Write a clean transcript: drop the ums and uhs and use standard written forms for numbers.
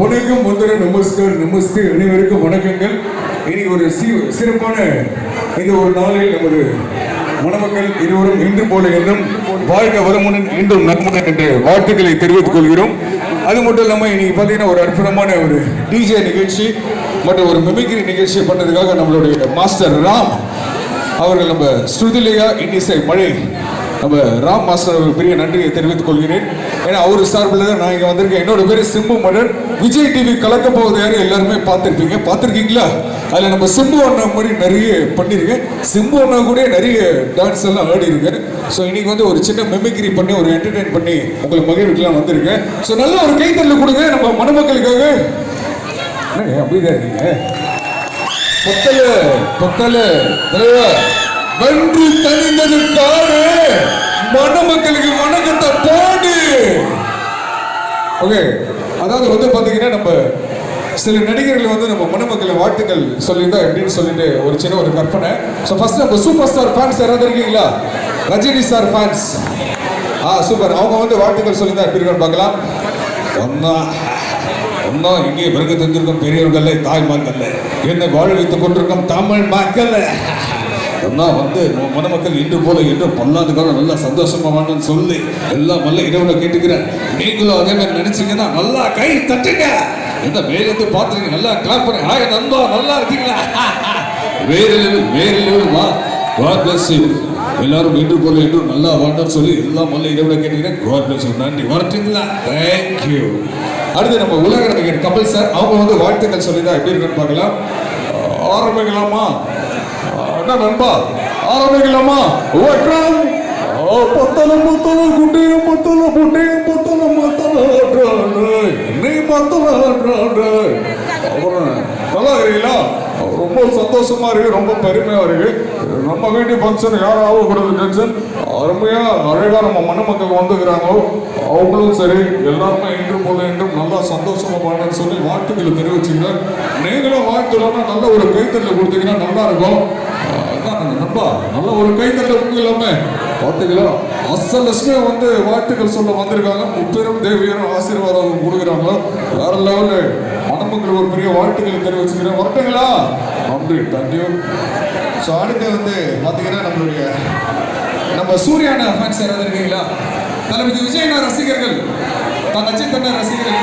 வணக்கம் வந்தன நமஸ்கார் நமஸ்தே அனைவருக்கும் வணக்கங்கள். இனி ஒரு சிறப்பான இந்த ஒரு நாளில் நமது மணமக்கள் இருவரும் இன்று போல என்றும் வாழ்க வளமுடன் இன்றும் நன்முடன் என்ற வாழ்த்துக்களை தெரிவித்துக் கொள்கிறோம். அது மட்டும் இல்லாமல் இன்னைக்கு பார்த்தீங்கன்னா ஒரு அற்புதமான ஒரு டிஜே நிகழ்ச்சி மற்றும் ஒரு மிமிக்ரி நிகழ்ச்சி பண்ணதுக்காக நம்மளுடைய மாஸ்டர் ராம் அவர்கள் நம்ம ஸ்ருதிலியா இன்னிசை மழை நம்ம ராம் மாஸ்டர் ஒரு பெரிய நன்றியை தெரிவித்துக் கொள்கிறேன். ஏன்னா அவர் சார்பில் தான் நான் இங்கே வந்திருக்கேன். என்னோட பேர் சிம்பு மடன். விஜய் டிவி கலக்க போவது யாரும் எல்லாருமே பார்த்துருக்கீங்களா? அதில் நம்ம சிம்பு அண்ணா மாதிரி நிறைய பண்ணியிருக்கேன். சிம்பு அண்ணா கூட நிறைய டான்ஸ் எல்லாம் ஆடி இருக்கேன். ஸோ இன்னைக்கு வந்து ஒரு சின்ன மெமிக்ரி பண்ணி ஒரு என்டர்டெயின் பண்ணி உங்களை மகிழ்வுக்கெல்லாம் வந்திருக்கேன். ஸோ நல்ல ஒரு கைத்தறல கொடுங்க நம்ம மணமக்களுக்காக. அப்படிதான் இருக்கீங்க. பொத்தல தலைவர் வென்று தனிந்தது காடு, மணமக்களுக்கு வணக்கத்தை போடு. ஓகே, அதாவது வந்து பாத்தீங்கன்னா நம்ம சில நடிகர்கள் வந்து நம்ம மணமக்களை வாழ்த்துக்கள் சொல்லியிருந்தா எப்படின்னு சொல்லிட்டு ஒரு சின்ன ஒரு கற்பனை. ஸோ ஃபர்ஸ்ட் நம்ம சூப்பர் ஸ்டார் ஃபேன்ஸ் யாராவது இருக்கீங்களா? Rajini sir fans. சூப்பர். அவங்க வந்து வாழ்த்துக்கள் சொல்லியிருந்தா எப்படி இருக்குன்னு பார்க்கலாம். ஒன்னா இங்கே பிறகு தெரிஞ்சிருக்கும் பெரியவர்களே, தாய்மார்களே, என்னை வாழ வைத்துக் கொண்டிருக்கும் தமிழ் மக்கள் வந்து மணமக்கள் இன்று போல என்று பொல்லாதுக்காக நல்லா சந்தோஷமா வாங்கன்னு சொல்லி எல்லாம் நல்ல இரவுல கேட்டுக்கிறேன். நீங்களும் அதே மாதிரி நினைச்சீங்கன்னா நல்லா கை தட்டுங்க. எந்த மேலிருந்து பார்த்துருங்க, நல்லா கிளாப் பண்ணுங்க. ஹாய் நண்பா, நல்லா இருக்கீங்களா? வேறு லெவல் வா. God bless you. எல்லாரும் இன்று போல என்றும் நல்லா வாங்கன்னு சொல்லி எல்லாம் நல்ல இரவுல கேட்டுக்கிறேன். God bless you. நன்றி. வரட்டுங்களா? Thank you. அடுத்து நம்ம உலக நடிகர் கபில் சார், அவங்க வந்து வாழ்த்துக்கள் சொல்லிதான் எப்படி இருக்குன்னு பார்க்கலாம். ஆரம்பிக்கலாமா? நண்பா ஆரம்பிக்கலாமா? நல்லா இருக்கீங்களா? ரொம்ப சந்தோஷமா இருக்கு, ரொம்ப பெருமையா இருக்கு. நம்ம வீட்டு ஃபங்க்ஷன் யாராவது கூடாது டென்ஷன். அருமையா அழகா நம்ம மணமக்கள் வந்துக்கிறாங்களோ அவங்களும் சரி, எல்லாருமே இன்று போல என்றும் நல்லா சந்தோஷமா பண்ணு சொல்லி வாழ்த்துக்களை தெரிவிச்சுக்கிறேன். நீங்களும் வாழ்த்துலன்னா நல்ல ஒரு கைத்தறல கொடுத்தீங்கன்னா நல்லா இருக்கும். நண்பா நல்ல ஒரு கைத்தறல உங்க எல்லாமே பார்த்துங்களா? அசலஸ்மே வந்து வாழ்த்துக்கள் சொல்ல வந்திருக்காங்க. முப்பெரும் தேவியரும் ஆசீர்வாதம் கொடுக்குறாங்களோ வேற லெவலு. மணமக்கள் ஒரு பெரிய வாழ்த்துக்களை தெரிவிச்சுக்கிறேன். வரட்டுங்களா? நன்றி. தேங்க்யூ. ஸோ அடுத்து வந்து பார்த்தீங்கன்னா நம்ம சூர்யானா ஃபேன்ஸ் யாராவது இருக்கீங்களா? தளபதி விஜயனா ரசிகர்கள், தன் அஜித் அண்ணா ரசிகர்கள்